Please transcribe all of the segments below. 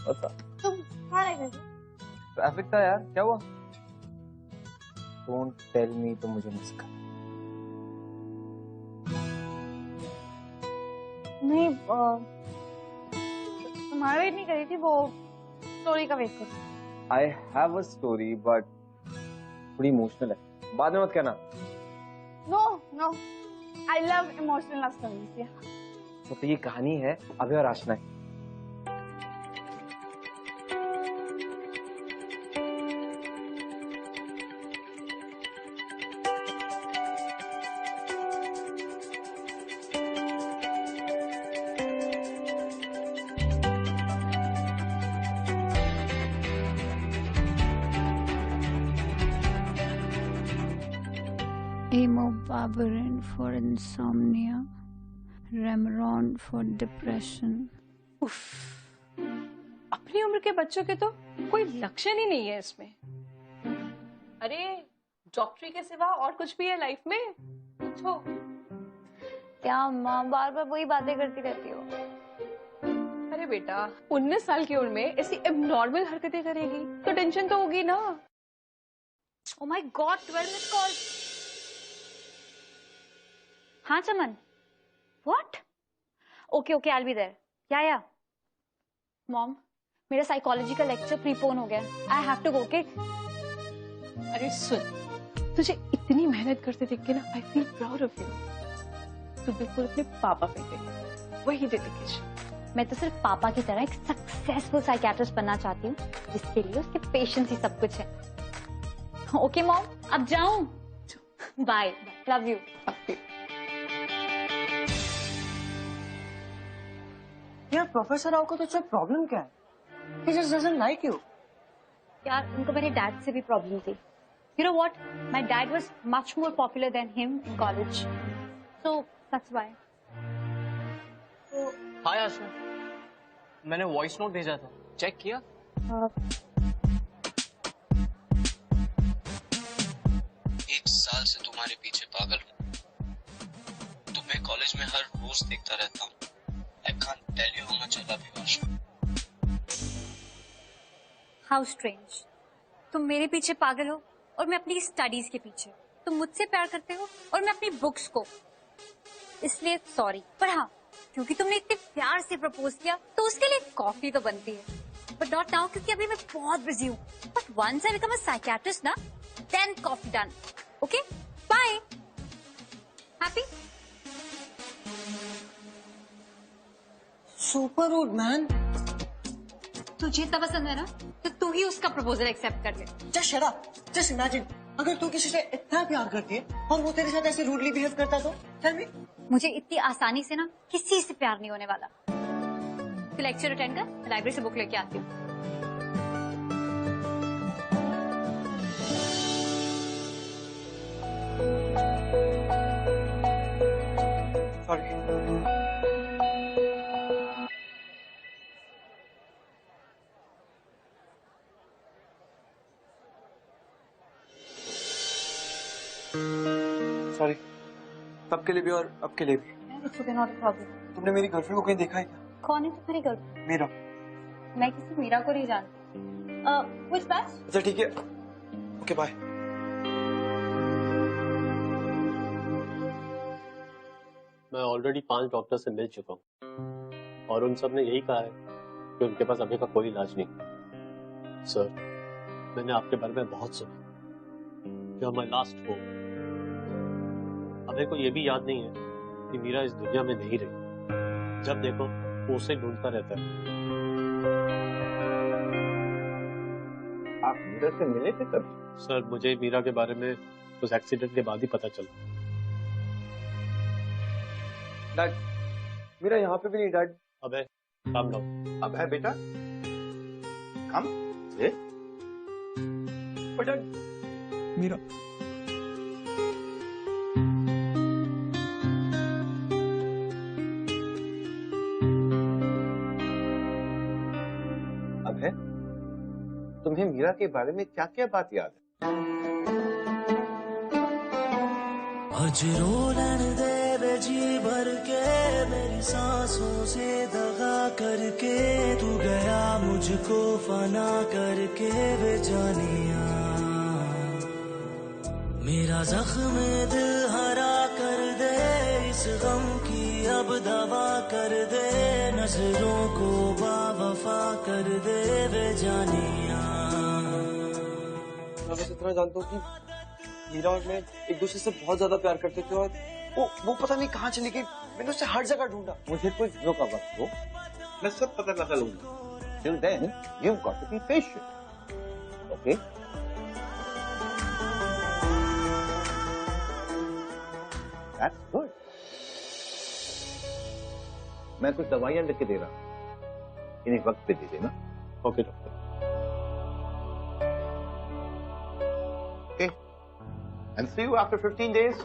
बता। तुम कहाँ रह गए थे? ट्रैफिक था यार, क्या हुआ? डोंट टेल मी तो मुझे मिस कर। नहीं, तुम्हारा वेट नहीं करी थी, वो स्टोरी का वेट कर। I have a story but थोड़ी इमोशनल है, बाद में मत कहना। No no, I love emotional love stories. तो ये कहानी है अभय और आशना की। Amopabarin for insomnia, Remeron for depression. उफ, अपनी उम्र के बच्चों के तो कोई लक्षण ही नहीं है इसमें। अरे डॉक्टरी के सिवा और कुछ भी है लाइफ में? पूछो। क्या माँ बार बार वही बातें करती रहती हो? अरे बेटा, 19 साल की उम्र में ऐसी एबनॉर्मल हरकतें करेगी तो टेंशन तो होगी ना। Oh my God, 12 missed calls. हाँ चमन, what? Okay, okay, I'll be there. Yeah. Mom, मेरा साइकोलॉजी का लेक्चर प्रीपोन हो गया। I have to go, okay? अरे सुन, तुझे इतनी मेहनत करते देख के ना I feel proud of you. तू बिल्कुल अपने पापा पे गई, वही डेडिकेशन। मैं तो सिर्फ पापा की तरह एक सक्सेसफुल साइकियाट्रिस्ट बनना चाहती हूँ, जिसके लिए उसके पेशेंस ही सब कुछ है। ओके मॉम, अब जाऊं? Bye, love you. यार प्रोफेसर राव को तो सब प्रॉब्लम क्या है? He just doesn't like you. यार उनको मेरे डैड से भी प्रॉब्लम थी। You know what? My dad was much more popular than him in college, so that's why. हाय आशा, मैंने वॉइस नोट भेजा था, चेक किया? एक साल से तुम्हारे पीछे पागल हूँ। तुम्हें कॉलेज में हर रोज देखता रहता हूँ। I can't tell you how much I love you, Asha. How strange. तुम मेरे पीछे पागल हो और मैं अपनी स्टडीज के पीछे। तुम मुझसे प्यार करते हो और मैं अपनी बुक्स को। इसलिए सॉरी, पर हाँ, क्योंकि तुमने इतने प्यार से प्रपोज किया तो उसके लिए कॉफी तो बनती है, बट नॉट नाउ क्योंकि अभी मैं बहुत बिजी हूँ। But once I become a psychiatrist ना, then coffee done. Okay, bye. Happy? Super rude man. तुझे इतना पसंद है ना, तो तू ही उसका प्रपोजल एक्सेप्ट कर ले। Just shut up. Just imagine, अगर तू किसी से इतना प्यार करती है और वो तेरे साथ ऐसे रूडली बिहेव करता तो? Tell me. मुझे इतनी आसानी से ना किसी से प्यार नहीं होने वाला। तू लेक्चर अटेंड कर, लाइब्रेरी से बुक लेके आती हूँ। Sorry. सॉरी, तब के लिए भी और अब के लिए भी। तुमने मेरी गर्लफ्रेंड को कहीं देखा है क्या? कौन है तुम्हारी गर्लफ्रेंड? मीरा। मैं किसी मीरा को नहीं जानती। Which batch? अच्छा ठीक है, ओके बाय। मैं ऑलरेडी 5 डॉक्टर से मिल चुका हूँ और उन सब ने यही कहा है कि उनके पास अभी का कोई इलाज नहीं। सर, मैंने आपके बारे में बहुत सुना। You are my last hope. अबे को ये भी याद नहीं है कि मीरा इस दुनिया में नहीं रही। जब देखो वो उसे ढूंढता रहता है। आप मीरा से मिले थे कब? सर, मुझे मीरा के बारे में उस एक्सीडेंट के बाद ही पता चला। डैड, मीरा यहाँ पे भी नहीं डैड। अबे काम डाउन। अब है बेटा, कम से डैड। मीरा अब है, तुम्हें मीरा के बारे में क्या क्या बात याद है? अजरोलन दे जी भर के मेरी सांसों से दगा करके तू गया मुझको फना करके वे जानिया मेरा जख्म दिल हरा कर दे इस गम की अब दवा कर दे नजरों को बावफा कर दे वे जानिया। मैं बस इतना जानता हूँ कि मीरा और मैं एक दूसरे से बहुत ज्यादा प्यार करते थे और वो पता नहीं कहाँ चली गई। मैंने उसे हर जगह ढूंढा। मुझे कुछ दिनों का वक्त दो, मैं सब पता लगा लूंगा। Till then, you've got to be patient. Okay? That's good. मैं कुछ दवाइयां लिख के दे रहा हूँ, इन्हें वक्त पे दे देना। Okay doctor. Okay. And see you after 15 days.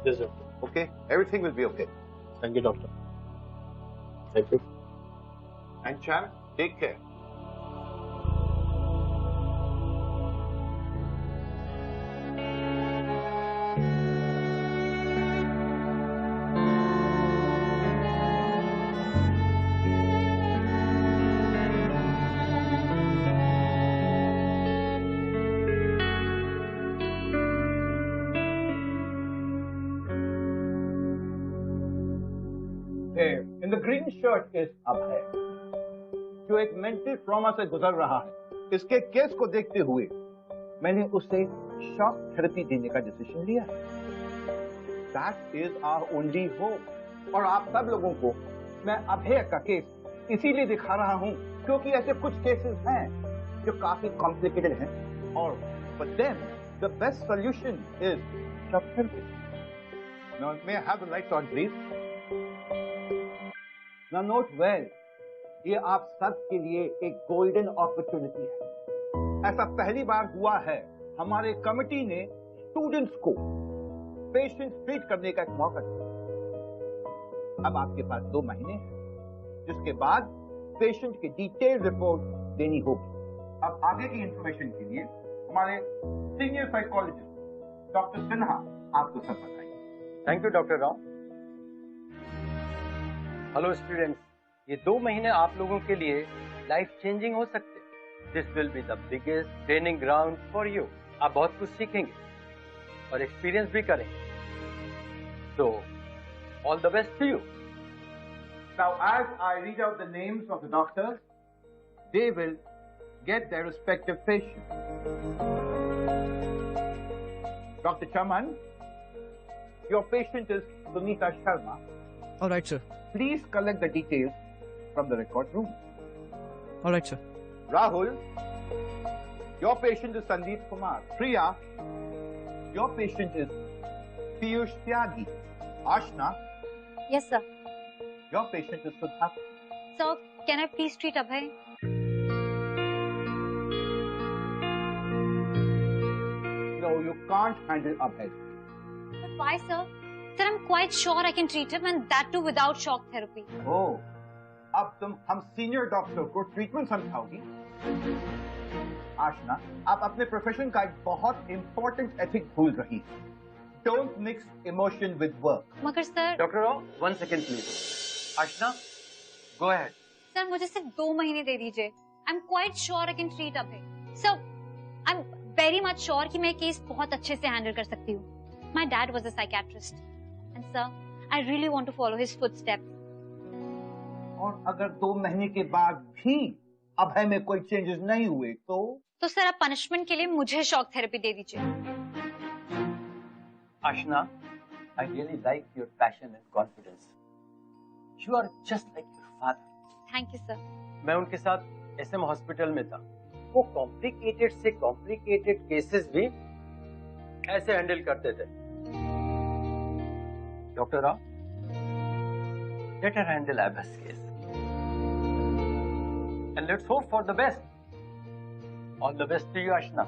Yes, doctor. Okay? Everything will be okay. Thank you, doctor. Thank you. And Chan, take care. In the green shirt is अभय, जो एक मेंटल ट्रॉमा से गुजर रहा है। इसके case को देखते हुए मैंने उसे शॉक थेरेपी देने का डिसीजन लिया है। That is our only hope। और आप सब लोगों को मैं अभय का केस इसीलिए दिखा रहा हूं क्योंकि ऐसे कुछ केसेस हैं जो काफी कॉम्प्लिकेटेड हैं और for them the best solution is shock therapy। Now may I have the lights on please? Now note well, ये आप सब के लिए एक गोल्डन अपॉर्चुनिटी है। ऐसा पहली बार हुआ है। हमारे कमिटी ने स्टूडेंट्स को पेशेंट्स ट्रीट करने का एक मौका दिया। अब आपके पास 2 महीने हैं, जिसके बाद पेशेंट की डिटेल रिपोर्ट देनी होगी। अब आगे की इंफॉर्मेशन के लिए हमारे सीनियर साइकोलॉजिस्ट डॉक्टर सिन्हा आपको सब बताएंगे। Thank you doctor Rao. Hello students, ये 2 महीने आप लोगों के लिए लाइफ चेंजिंग हो सकते हैं। This will be the biggest training ground for you. आप बहुत कुछ सीखेंगे और एक्सपीरियंस भी करेंगे। So all the best to you. Now as I read out the names of the doctors, they will get their respective patients. Dr. Chaman, your patient is Sunita Sharma. All right, sir. Please collect the details from the record room. All right, sir. Rahul, your patient is Sandeep Kumar. Priya, your patient is Piyush Tyagi. Ashna, Yes, sir. your patient is Sudha. Sir, can I please treat Abhay? No, you can't handle Abhay. But why, sir? Sir, I'm quite sure I can treat him and that too without shock therapy. Oh, अब तुम हम senior doctor को treatment समझाओगी? आशना, आप अपने profession का एक बहुत important ethic भूल रही है। Don't mix emotion with work. मगर sir, doctor Rao, 1 second please. Aashna, go ahead. Sir मुझे सिर्फ 2 महीने दे दीजिए। I'm quite sure I can treat Abhay. Sir, I'm very much sure कि मैं केस बहुत अच्छे से हैंडल कर सकती हूँ। My dad was a psychiatrist. And sir, I really want to follow his footsteps. और अगर 2 महीने के बाद भी अभय में कोई चेंजेस नहीं हुए तो सर आप पनिशमेंट के लिए मुझे शॉक थेरेपी दे दीजिए। Ashna, I really like your passion and confidence. You are just like your father. Thank you, sir. मैं उनके साथ SM हॉस्पिटल में था। वो कॉम्प्लिकेटेड से कॉम्प्लिकेटेड केसेस भी ऐसे हैंडल करते थे। Doctor Rao, let her handle Abhay's case. And let's hope for the best. All the best to you, Ashna.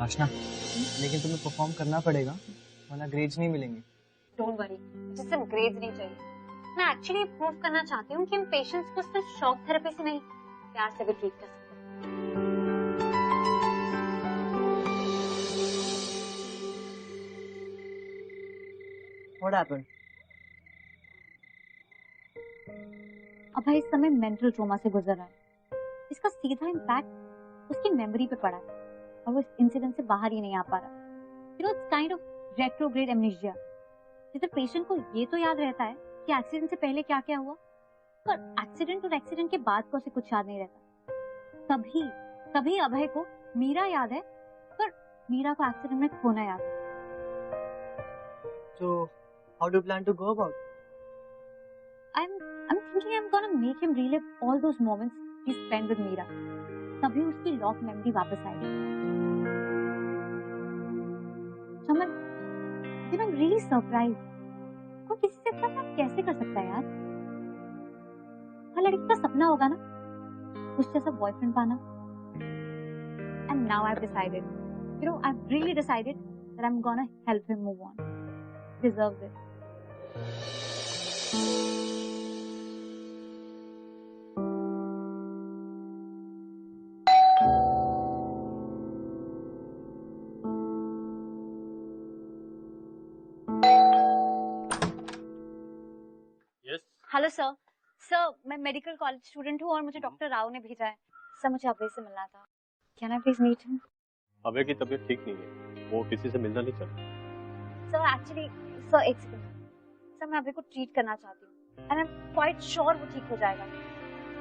आशना, लेकिन तुम्हें परफॉर्म करना पड़ेगा वरना ग्रेड्स नहीं मिलेंगे। डोंट वरी, मुझे सिर्फ ग्रेड्स नहीं चाहिए। मैं एक्चुअली प्रूव करना चाहती हूँ कि हम पेशेंट्स को सिर्फ शॉक थेरेपी से नहीं प्यार से भी ट्रीट कर सकते हैं। What happened? अभय इस समय मेंटल ट्रॉमा से गुजर रहा है। इसका सीधा इम्पैक्ट उसकी मेमोरी पे पड़ा है और वो इस इंसिडेंट से बाहर ही नहीं आ पा रहा। You know, it's kind of retrograde amnesia. जिधर पेशेंट को ये तो याद रहता है कि एक्सीडेंट से पहले क्या क्या हुआ, पर एक्सीडेंट और एक्सीडेंट के बाद को उसे कुछ याद नहीं रहता। तभी अभय को मीरा याद है, पर मीरा को एक्सीडेंट में खोना याद है। So, how do you plan to go about it? I'm thinking I'm gonna make him relive all those moments he spent with Meera. तभी उसकी लॉक मेमोरी वापस आएगी। चमन, you know, I'm really surprised. कोई किसी से इतना प्यार कैसे कर सकता है यार? हर लड़की का सपना होगा ना, उस जैसा बॉयफ्रेंड पाना। And now I've decided, you know, I've really decided that I'm gonna help him move on. Deserves it. Hello sir. Sir, मैं मेडिकल कॉलेज स्टूडेंट हूँ और मुझे डॉक्टर राव ने भेजा है। सर, मुझे अभय से मिलना था। Can I please meet him? Abhay की तबीयत ठीक नहीं है, वो किसी से मिलना नहीं चाहता। सर एक्चुअली सर एक सेकंड सर, मैं अभय को ट्रीट करना चाहती हूँ and I am quite sure वो ठीक हो जाएगा।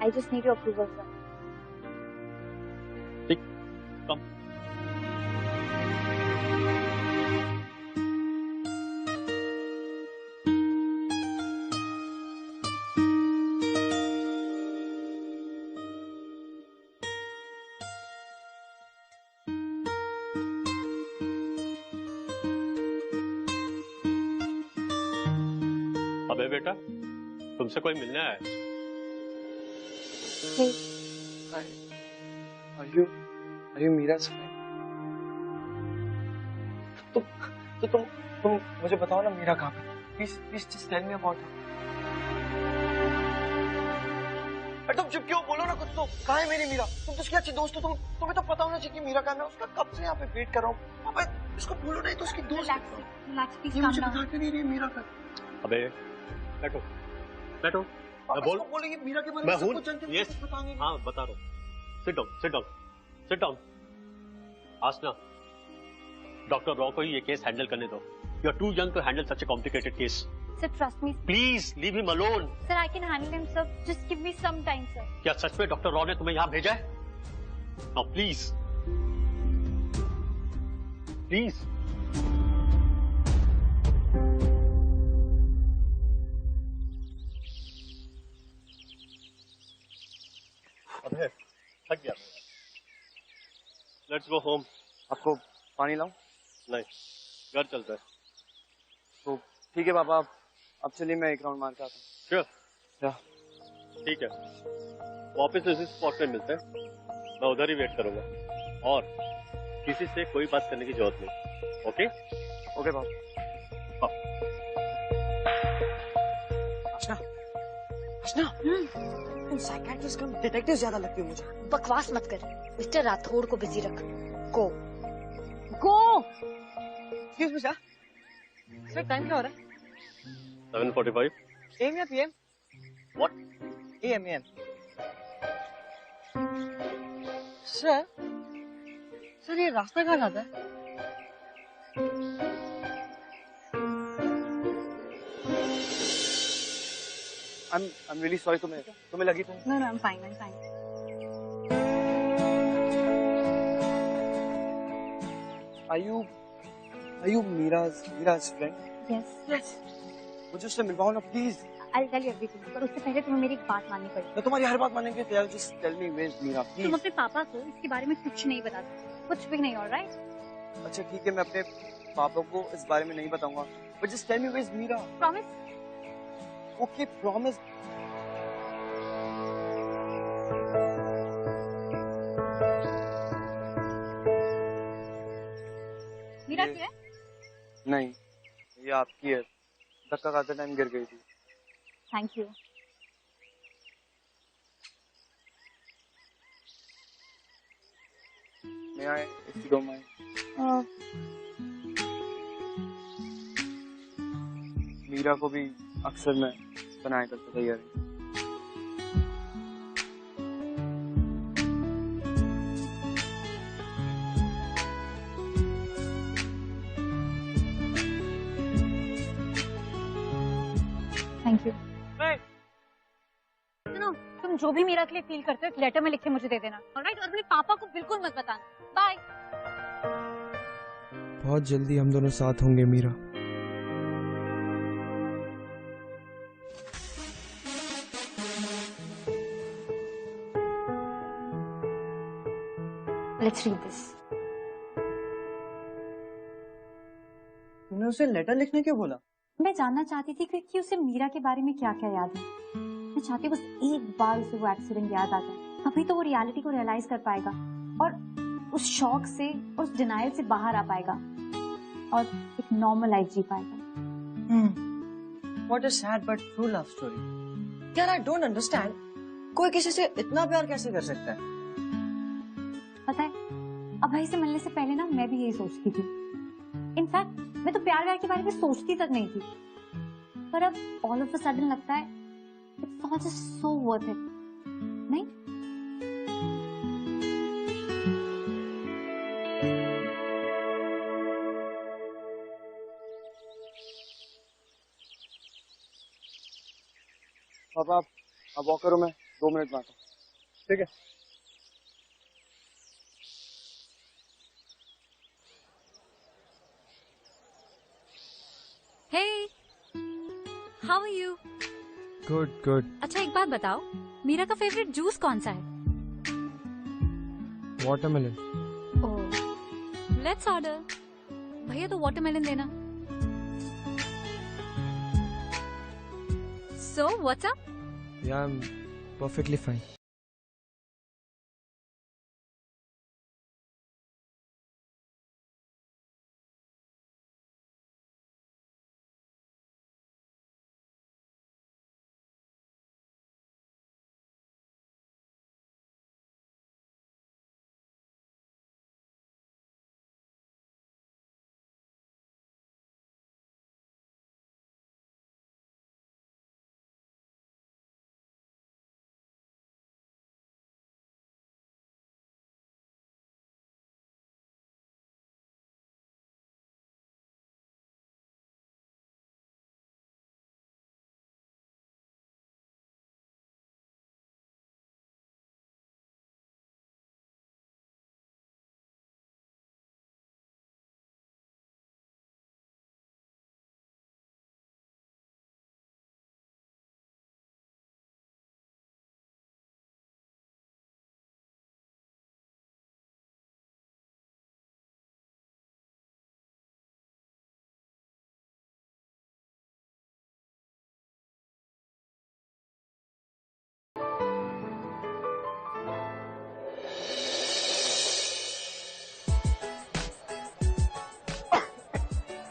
I just need your approval sir. ठीक, कम। अबे बेटा, तुमसे कोई मिलने आया है? Hey. Are you Meera's friend? तुम मुझे बताओ ना मीरा कहाँ पे? Please just tell me about her. अरे तुम चुप क्यों? बोलो ना कुछ तो। कहाँ है मेरी मीरा? तुम तो उसकी अच्छी दोस्त हो। तुम्हें तो पता होना चाहिए कि मीरा कहाँ है। मैं उसका कब से यहाँ पे वेट कर रहा हूँ। अबे इसको बोलो नहीं तो उसकी दोस्त है। Relax, please ये calm मुझे down. बता क्यों नहीं रही है मीरा का? अबे बैठो, बैठो। मैं बोल, बोलेंगे मीरा के बारे मैं में सब हूँ। कुछ जानते हो, यस, कुछ बताएंगे। हाँ बता रहा हूँ। Sit down, sit down, sit down. Aasna, doctor रॉ को ही ये केस हैंडल करने दो। You are too young to handle such a complicated case. Sir, trust me. Please leave him alone. Sir, I can handle him, sir. Just give me some time, sir. क्या सच में doctor raw ने तुम्हें यहाँ भेजा है? Now please, please. अबे थक गया। Let's go home. आपको पानी लाऊं? नहीं, घर चलता है। तो ठीक है पापा, अब चलिए मैं एक राउंड मार के आता हूँ। श्योर, ठीक है। वापस इसी स्पॉट पे मिलते हैं। मैं उधर ही वेट करूंगा और किसी से कोई बात करने की जरूरत नहीं। ओके ओके पापा। अर्चना, तुम साइकियाट्रिस्ट कम डिटेक्टिव ज्यादा लगती हो मुझे। बकवास मत कर। मिस्टर राठौड़ को बिजी रख। Go excuse me sir, sir time क्या हो रहा है? 7:45। AM या PM? What? AM. सर ये रास्ता कहाँ जाता है? I'm really sorry। तुम्हें लगी तुम? No, I'm fine. I'm fine. Are you Meera's friend? Yes. मुझे उससे मिलवाओ ना please. I'll tell you everything. पर उससे पहले तुम्हें मेरी एक बात माननी पड़ेगी। मैं तुम्हारी हर बात मानने के लिए तैयार हूँ। Just tell me where's Meera, तुम please। अपने पापा को इसके बारे में कुछ नहीं बता सकते। कुछ भी नहीं, alright? अच्छा ठीक है, मैं अपने पापा को इस बारे में नहीं बताऊंगा। But just tell me where's Meera। Promise? Okay, promise। Meera की है? नहीं, ये आपकी है। धक्का खाते टाइम गिर गई थी। Thank you. May I, if you don't mind? Meera को भी अक्सर मैं बनाया करता था यार। Thank you. सुनो, तुम जो भी मीरा के लिए फील करते हो एक लेटर में लिख के मुझे दे देना, ऑलराइट? और अपने पापा को बिल्कुल मत बताना। बाय। बहुत जल्दी हम दोनों साथ होंगे मीरा। Let's read this. तुमने उसे लेटर लिखने क्यों बोला? मैं जानना चाहती थी क्योंकि उसे मीरा के बारे में क्या क्या याद है। मैं चाहती बस एक बार उसे वो एक्सीडेंट याद आ जाए, तभी तो वो रियलिटी को रियलाइज कर पाएगा और उस शॉक से और उस डिनायल से बाहर आ पाएगा और एक नॉर्मल लाइफ जी पाएगा। What a sad but true love story. यार I don't understand. कोई किसी से इतना प्यार कैसे कर सकता है? पता है, अभय से मिलने से पहले ना मैं भी यही सोचती थी। इनफैक्ट मैं तो प्यार व्यार के बारे में सोचती तक नहीं थी, पर अब ऑल ऑफ अ सडन लगता है it's all just so worth it, नहीं? पापा आप वॉक करो, मैं 2 मिनट में आता हूँ। ठीक है। Hey, how are you? Good good. अच्छा एक बात बताओ, मीरा का फेवरेट जूस कौन सा है? वाटरमेलन। Oh, let's order. भैया तो वाटरमेलन देना। So what's up? Yeah, I'm perfectly fine.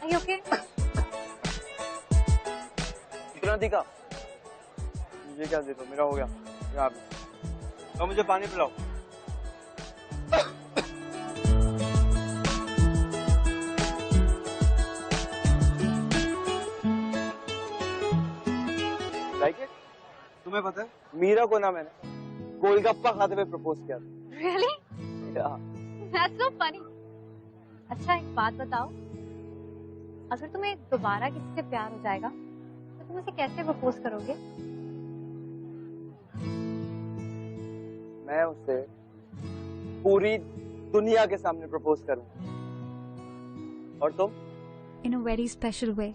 Are you okay? इतना तीखा? मुझे क्या दे दो, मेरा हो गया। यहाँ पे तो मुझे पानी पिलाओ। Like it? तुम्हें पता है मीरा को ना मैंने गोलगप्पा खाते हुए प्रपोज किया था। Really? Yeah. That's so funny. अच्छा एक बात बताओ, अगर तुम्हें दोबारा किसी से प्यार हो जाएगा तो तुम उसे कैसे प्रपोज करोगे? मैं उसे पूरी दुनिया के सामने प्रपोज करूंगा। और तुम? In a very special way.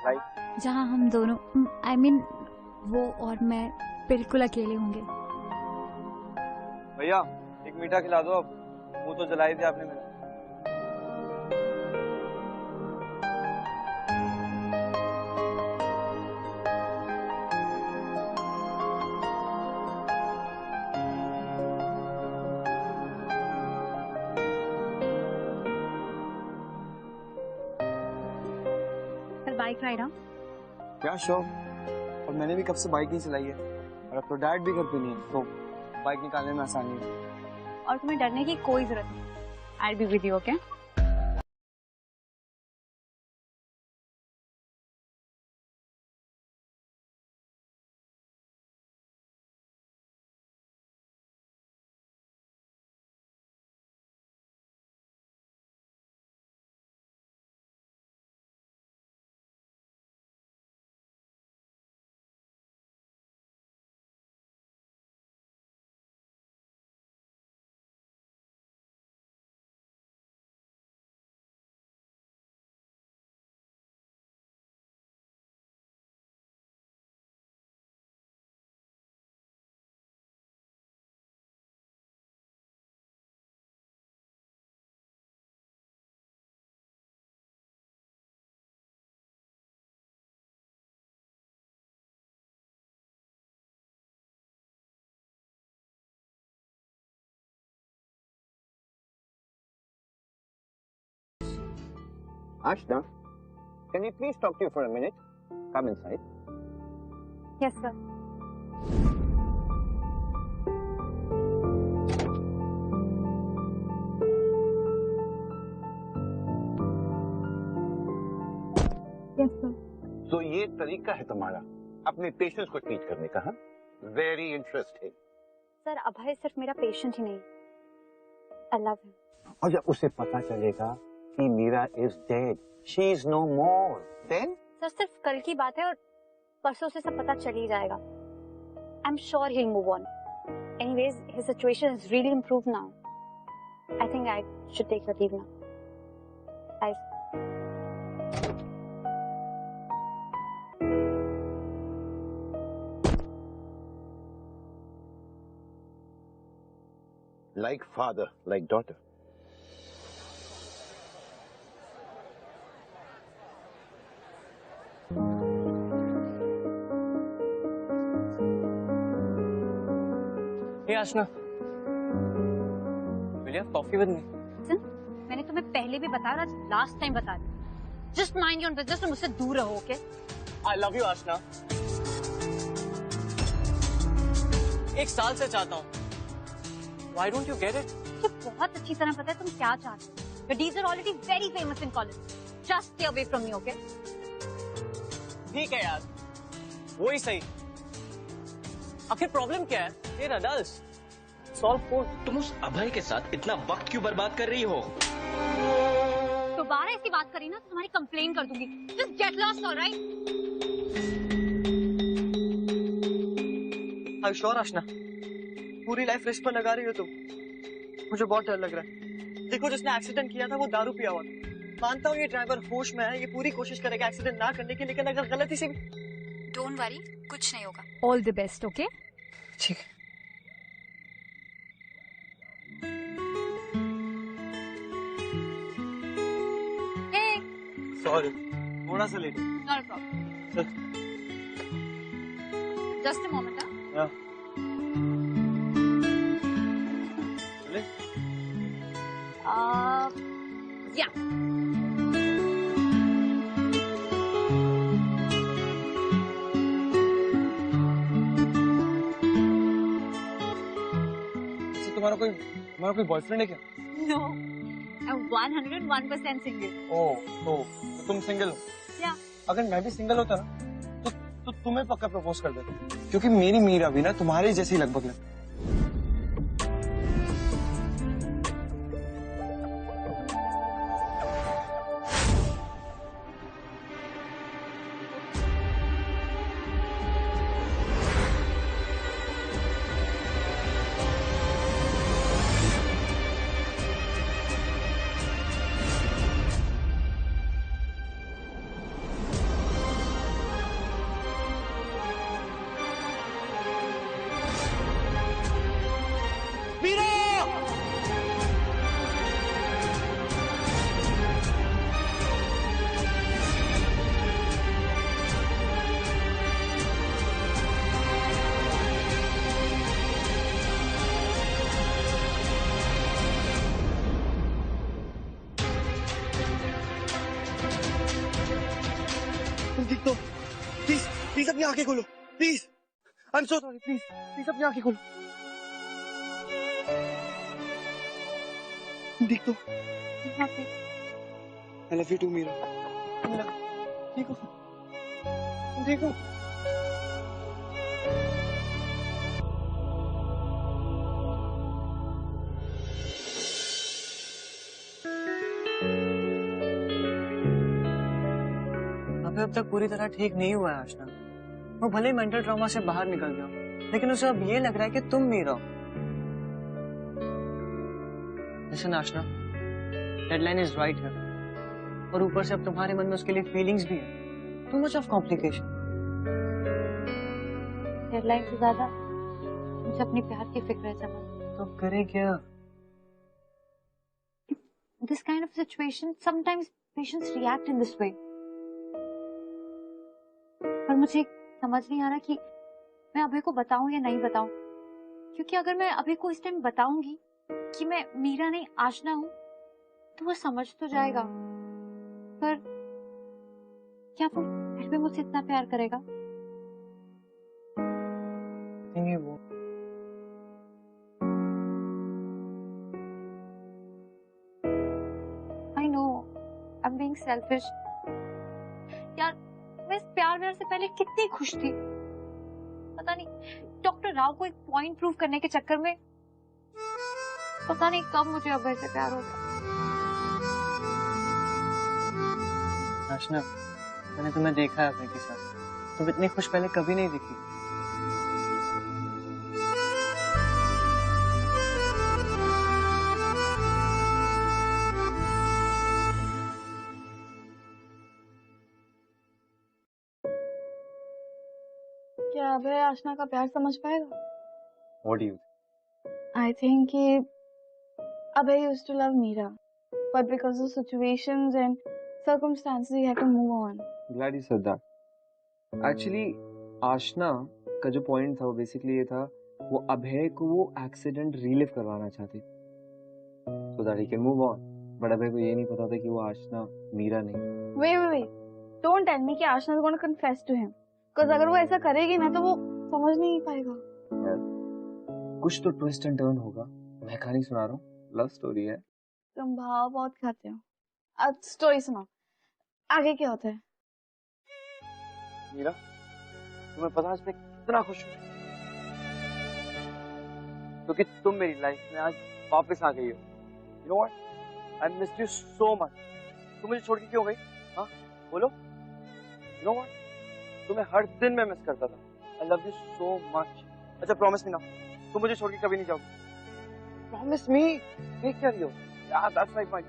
Like? जहाँ हम दोनों, I mean, वो और मैं बिल्कुल अकेले होंगे। भैया एक मीठा खिला दो, अब मुंह तो जला ही दिया आपने मेरा। Bike ride? हाँ, क्या श्योर। और मैंने भी कब से बाइक नहीं चलाई है, और अब तो डैड भी घर पे नहीं है, तो बाइक निकालने में आसानी है। और तुम्हें डरने की कोई जरूरत नहीं। I'll be with you, okay? Ashna, can we please talk to you for a minute? Come inside. Yes sir. Yes sir. तो ये तरीका है तुम्हारा अपने पेशेंट्स को ट्रीट करने का? हाँ, वेरी इंटरेस्टिंग। सर अभय सिर्फ मेरा पेशेंट ही नहीं, आई लव हिम। और जब उसे पता चलेगा कि Meera is dead, she is no more, then? Sir सिर्फ कल की बात है और परसों से सब पता चल ही जाएगा। I am sure he will move on. Anyways his situation is really improved now. I think I should take a leave now. Bye. Like father, like daughter. Hey Ashna, will you have coffee with me? मैंने तुम्हें पहले भी बताया और आज last time बता दिया। Just mind your business और मुझसे दूर रहो, okay? I love you Ashna. 1 साल से चाहता हूँ। Why don't you get it? मुझे बहुत अच्छी तरह पता है तुम क्या चाहते हो। Your deeds are already very famous in college. Just stay away from me, okay? ठीक है यार, वही सही। आखिर प्रॉब्लम क्या है? We're adults. Solve for. तुम उस अभय के साथ इतना वक्त क्यों बर्बाद कर रही हो? दोबारा इसकी बात करी ना तो तुम्हारी कंप्लेन कर दूंगी। Just get lost, all right? I'm sure Ashna, पूरी लाइफ रिस्क पर लगा रही हो तुम। मुझे बहुत डर लग रहा है। देखो जिसने एक्सीडेंट किया था वो दारू पिया हुआ था। मानता हूँ ये ड्राइवर होश में है, ये पूरी कोशिश करेगा एक्सीडेंट ना करने की, लेकिन अगर गलती से भी। Don't worry, कुछ नहीं होगा। All the best, okay? ठीक है। Hey. सॉरी, थोड़ा सा late. Not a problem. Just a moment, huh? Yeah. Yeah. तुम्हारा कोई बॉयफ्रेंड है क्या? No, I'm 101% single. ओह, तो तुम सिंगल हो? Yeah. अगर मैं भी सिंगल होता ना, तो तुम्हें पक्का प्रपोज कर देता, क्योंकि मेरी मीरा भी ना तुम्हारे जैसी लगभग लगती। तो प्लीज प्लीज अपनी आंखें खोलो, please. I am so sorry, please please अपनी आंखें खोलो। देख तो, I love you too Meera. ठीक हो? ठीक हो? अबे अब तक पूरी तरह ठीक नहीं हुआ है आशना। वो भले मेंटल ट्रॉमा से बाहर निकल गया, लेकिन उसे अब ये लग रहा है कि तुम मीरा हो। Listen Aashna, deadline is right है, और ऊपर से अब तुम्हारे मन में उसके लिए फीलिंग्स भी है। Too much of complication. Deadline से ज्यादा मुझे अपने प्यार की फिक्र है समझ। तो करे क्या? This kind of situation, sometimes patients react in this way. पर मुझे समझ नहीं आ रहा कि मैं अभय को बताऊं या नहीं बताऊं, क्योंकि अगर मैं अभय को इस टाइम बताऊंगी कि मैं मीरा नहीं आशना हूं, तो वो समझ तो जाएगा, पर क्या वो फिर भी मुझसे इतना प्यार करेगा? नहीं वो I know I am being selfish. यार मैं इस प्यार व्यार से पहले कितनी खुश थी। पता नहीं डॉक्टर राव को एक पॉइंट प्रूव करने के चक्कर में पता नहीं कब मुझे अभय से प्यार हो गया। आशना, मैंने तुम्हें देखा है अभय के साथ, तुम इतनी खुश पहले कभी नहीं दिखी। क्या अभय आशना का प्यार समझ पाएगा? What do you I think कि Abhay used to love Meera, but because of situations and circumstances, he had to move on. Glad you said that. Actually, आशना का जो पॉइंट था वो बेसिकली ये था, वो अभय को वो एक्सीडेंट रिलिव करवाना चाहती so that he can move on. But Abhay को ये नहीं पता था कि वो आशना मीरा नहीं। Wait. Don't tell me कि आशना is going to confess to him. Because अगर वो ऐसा करेगी ना तो वो समझ नहीं पाएगा। यार, कुछ तो ट्विस्ट एंड टर्न होगा। मैं कहानी सुना रहा हूँ, लव स्टोरी है। तुम भाव बहुत खाते हो। अब स्टोरी सुनाओ, आगे क्या होता है? मीरा, तुम्हें पता आज मैं कितना खुश हूँ क्योंकि तुम मेरी लाइफ में आज वापस आ गई हो। You know what? I missed you so much. तुम मुझे छोड़ के क्यों गई? हाँ, बोलो। You know what? तुम्हें हर दिन मैं मिस करता था। I love you so much. अच्छा, promise me now. तुम मुझे छोड़ के कभी नहीं जाओगी। Promise me. Take care of you. Yeah, that's like my.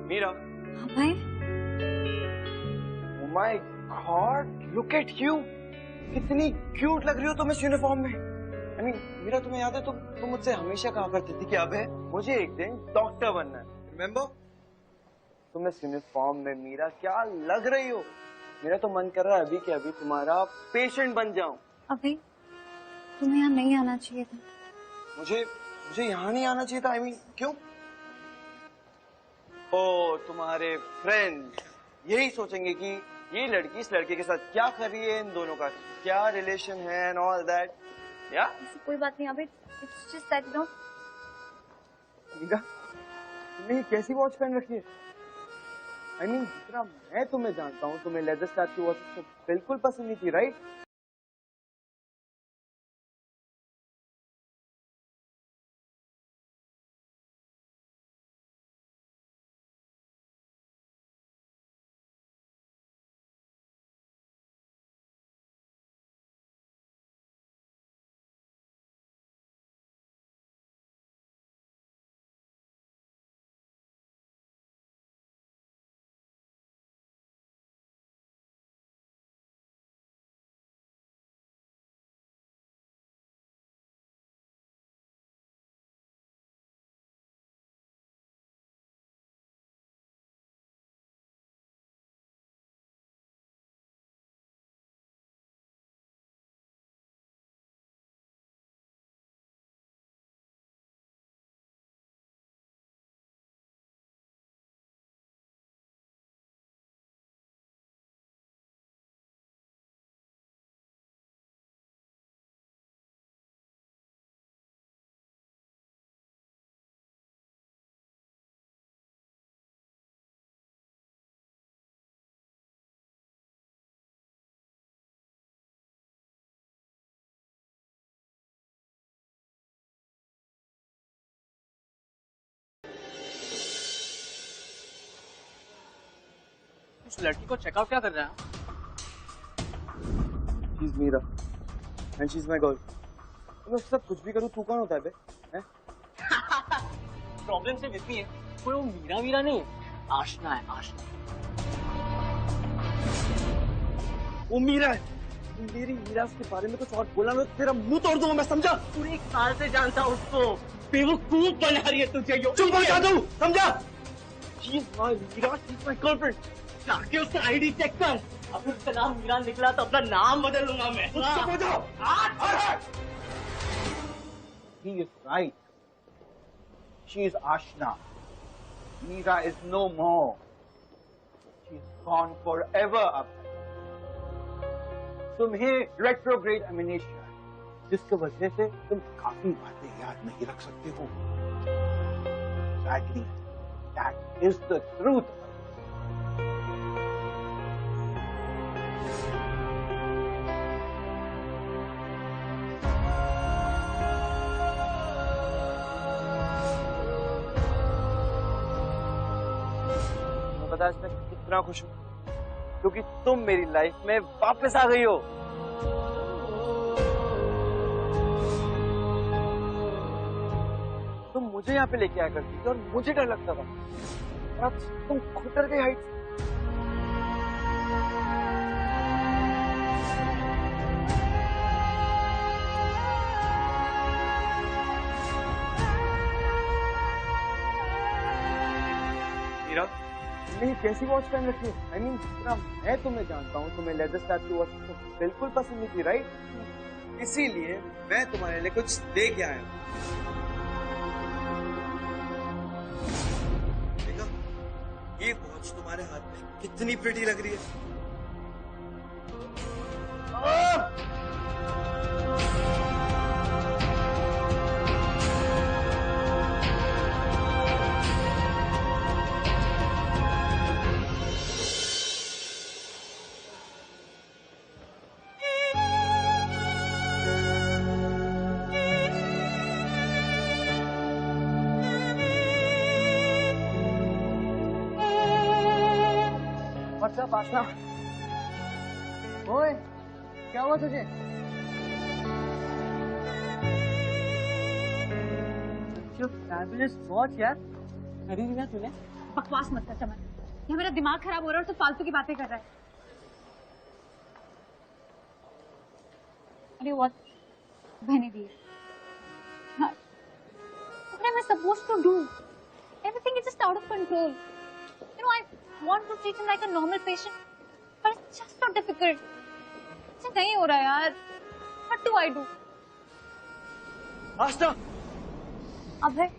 Meera. Abhay? Oh my God! Look at you! कितनी क्यूट लग रही हो तुम इस यूनिफॉर्म में। I mean, मीरा, तुम्हें याद है तुम मुझसे हमेशा कहा करती थी कि अबे मुझे एक दिन डॉक्टर बनना है। Remember? तुम इस यूनिफॉर्म में मीरा क्या लग रही हो। मेरा तो मन कर रहा है अभी के अभी तुम्हारा पेशेंट बन जाऊं। अभी तुम्हें यहाँ नहीं आना चाहिए था। मुझे यहाँ नहीं आना चाहिए था। I mean, क्यों? ओ, तुम्हारे फ्रेंड्स यही सोचेंगे कि ये लड़की इस लड़के के साथ क्या कर रही है, इन दोनों का क्या रिलेशन है एंड ऑल दैट। या कोई बात नहीं अभी, इट्स जस्ट दैट नो। तुमने ये कैसी वॉच पहन रखी है? I mean, जितना मैं तुम्हें जानता हूँ, तुम्हें लेदर स्ट्रैप की वॉच तो बिल्कुल पसंद नहीं थी, राइट? उस लड़की को चेकआउट क्या कर रहा है? She is Meera and she is my girl. मैं उसके साथ कुछ भी करूं, तू कौन होता है बे? हैं? प्रॉब्लम सिर्फ इतनी है, कोई वो मीरा नहीं है, आशना है, आशना। वो मीरा है, मेरी मीरा के बारे में कुछ और बोला मैं तेरा मुंह तोड़ दूंगा, मैं समझा? पूरे 1 साल से जानता हूँ उसको, बेवकूफ बना रही है तुझे। चुप हो जा तू, समझा? She is my Meera, she is my girlfriend. जाके उसका आईडी चेक कर, अगर उसका नाम मीरा निकला तो अपना नाम बदल लूंगा मैं। चुप हो जाओ। He is right. She is Ashna. Meera is no more. She's gone forever. तुम्हें retrograde amnesia है, जिसकी वजह से तुम काफी बातें याद नहीं रख सकते हो। Sadly, that is the truth. पता है मैं कितना खुश हूँ क्योंकि तुम मेरी लाइफ में वापस आ गई हो। तुम मुझे यहाँ पे लेके आया करती थी और मुझे डर लगता था, और अब तुम खुद डर गई हाइट। मीरा, तुमने कैसी वॉच पहन रखी है? I mean, जितना मैं तुम्हें जानता हूँ, तुम्हें लेदर स्ट्रैप की वॉच तो बिल्कुल पसंद नहीं थी, राइट? इसीलिए मैं तुम्हारे लिए कुछ लेके आया हूँ। देखा, ये वॉच तुम्हारे हाथ में कितनी प्रिटी लग रही है। व्हाट्सअप आशना? ओए, क्या हुआ तुझे? जो फैबुलस वॉच यार, खरीदी ना तूने? बकवास मत कर चमन, ये मेरा दिमाग खराब हो रहा है और तू फालतू की बातें कर रहा है। अरे व्हाट, बहने दी। What am I supposed to do? Everything is just out of control. You know, I want to treat him like a normal patient, but it's just so difficult. ऐसा नहीं हो रहा यार। What do I do? Aastha, Abhay,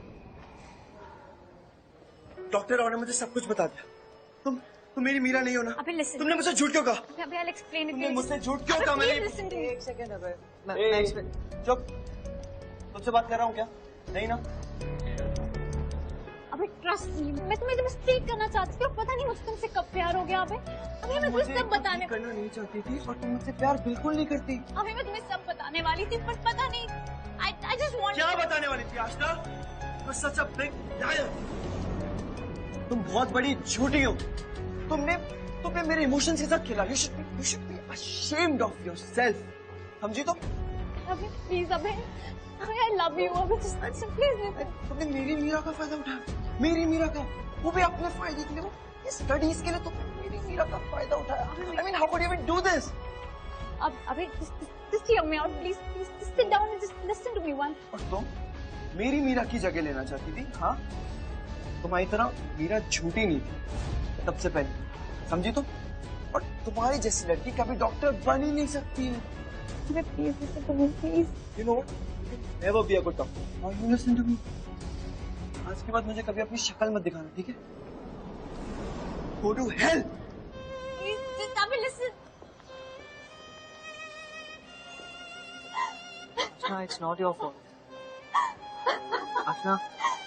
doctor Rao ने मुझे सब कुछ बता दिया। तुम मेरी मीरा नहीं हो ना? अभय listen. तुमने मुझसे झूठ क्यों कहा? अभय, I'll explain it. तुमने मुझसे झूठ क्यों कहा? मैंने listen to me. एक सेकंड अभय, मैं चुप। तुमसे बात कर रहा हूँ क्या? नहीं ना? अबे ट्रस्ट मी, मैं तुम्हें एकदम स्ट्रेट करना चाहती थी और पता नहीं मुझे तुमसे कब प्यार हो गया। अबे मैं तुम्हें सब बताने करना नहीं चाहती थी और तुम मुझसे प्यार बिल्कुल नहीं करती। अबे मैं तुम्हें सब बताने वाली थी पर पता नहीं। I just want. क्या बताने वाली थी आशना? You're such a big liar. तुम बहुत बड़ी झूठी हो। तुमने मेरे इमोशंस के साथ खेला। You should be ashamed of yourself. समझी तुम? अबे प्लीज अबे, I love you. अबे just please listen. तुमने मेरी मीरा का फायदा उठाया, मेरी मीरा का, वो भी अपने फायदे के लिए, वो स्टडीज के लिए तुमने मेरी मीरा का फायदा उठाया। I mean, how could you even do this? अब अबे just hear me out please. Just sit down and just listen to me once. और तुम मेरी मीरा की जगह लेना चाहती थी? हाँ, तुम्हारी तरह मीरा झूठी नहीं थी सबसे पहले, समझी तुम? और तुम्हारी जैसी लड़की कभी डॉक्टर बन ही नहीं सकती है। Please listen to me, please. You know what? Never be a good doctor. Now you listen to me. आज के बाद मुझे कभी अपनी शक्ल मत दिखाना, ठीक है? Go to hell. Please just अबे listen. Ashna, it's not your fault. Ashna,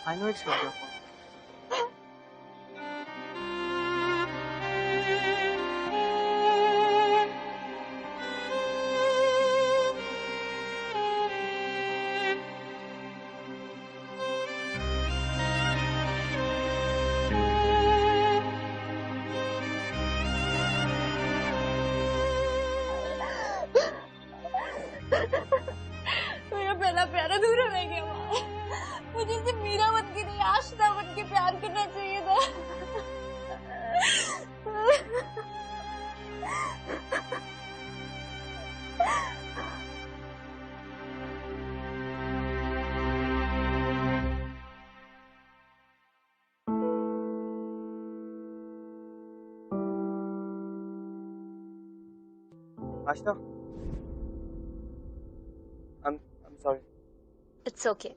I know it's not your fault. प्यार करना चाहिए था। आशना, I'm sorry. It's okay.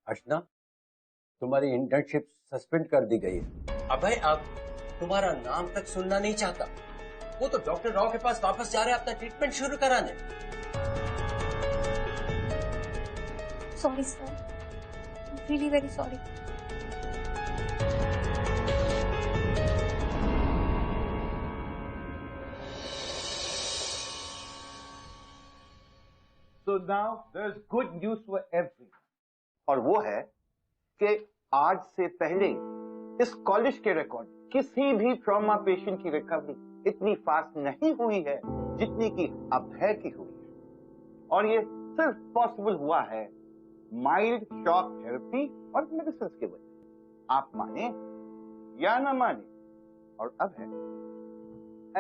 अर्चना, तुम्हारी इंटर्नशिप सस्पेंड कर दी गई है। अभय अब तुम्हारा नाम तक सुनना नहीं चाहता। वो तो डॉक्टर राव के पास वापस जा रहे हैं अपना ट्रीटमेंट शुरू कराने। Sorry sir, really very sorry. So now there's good news for everyone. और वो है कि आज से पहले इस कॉलेज के रिकॉर्ड किसी भी ट्रॉमा पेशेंट की रिकवरी इतनी फास्ट नहीं हुई है जितनी की अभय की हुई है। और ये सिर्फ पॉसिबल हुआ है माइल्ड शॉक थेरेपी और मेडिसिन की वजह। आप माने या ना माने, और अभय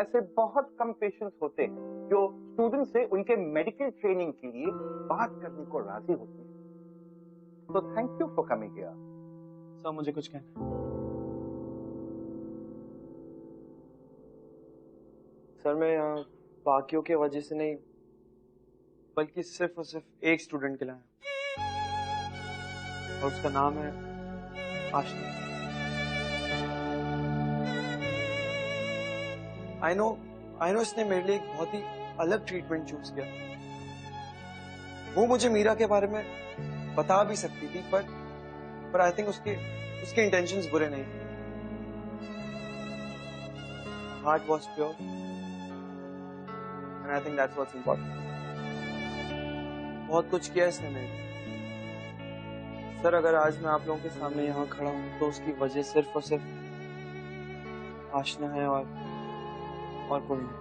ऐसे बहुत कम पेशेंट्स होते हैं जो स्टूडेंट से उनके मेडिकल ट्रेनिंग के लिए बात करने को राजी होते हैं। तो thank you for coming here. Sir, मुझे कुछ कहना है। सर, मैं यहाँ बाकियों के वजह से नहीं बल्कि सिर्फ और सिर्फ एक स्टूडेंट के लिए आया हूं, और उसका नाम है आशना। आई नो इसने मेरे लिए एक बहुत ही अलग ट्रीटमेंट चूज किया। वो मुझे मीरा के बारे में बता भी सकती थी, पर आई थिंक उसके इंटेंशंस बुरे नहीं थे। Heart was pure and I think that's what's important. बहुत कुछ किया इसने मेरे लिए। सर, अगर आज मैं आप लोगों के सामने यहाँ खड़ा हूँ तो उसकी वजह सिर्फ और सिर्फ आशना है और कोई नहीं।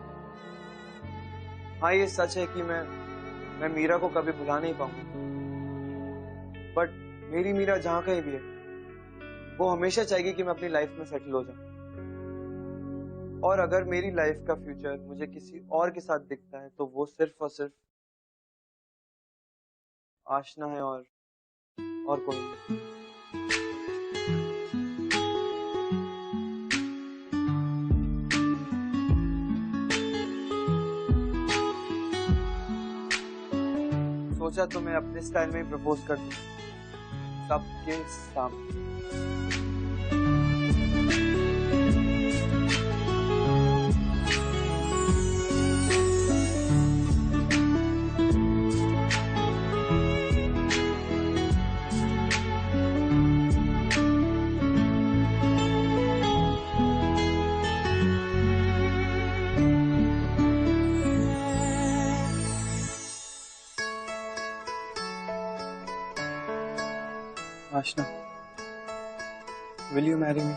हाँ, ये सच है कि मैं मीरा को कभी भुला नहीं पाऊंगा, बट मेरी मीरा जहां कहीं भी है वो हमेशा चाहेगी कि मैं अपनी लाइफ में सेटल हो जाऊं। और अगर मेरी लाइफ का फ्यूचर मुझे किसी और के साथ दिखता है तो वो सिर्फ और सिर्फ आशना है और कोई नहीं। सोचा तो मैं अपने स्टाइल में ही प्रपोज कर दूं सबके सामने। Ashna, will you marry me?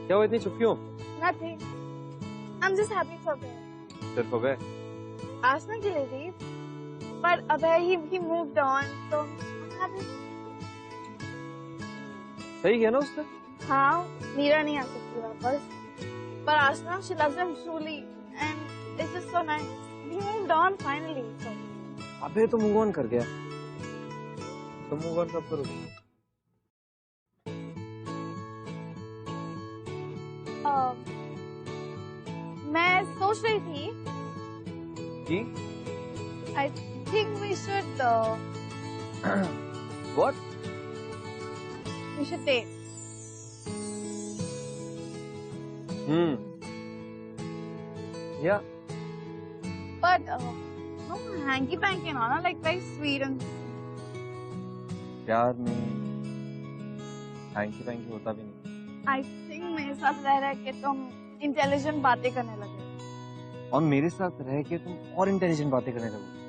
क्या हुआ, इतनी चुप क्यों? Nothing. I'm just happy for Abhay. सिर्फ अभय? आशना के लिए थी, पर अभय he moved on, so I'm happy. सही किया ना उसने? हाँ, मीरा नहीं आ सकती वापस, पर आशना she loves him truly and it's just so nice. He moved on finally. So. अभय तो मूव ऑन कर गया, तो मूव ऑन कब करोगे? सोच रही थी जी I think we should what we should date या but no hanky panky no like very sweet and प्यार में हैंकी पैंकी होता भी नहीं। I think मेरे साथ रह रह के तुम इंटेलिजेंट बातें करने लगे और मेरे साथ रह के तुम और इंटेलिजेंट बातें करने लगो।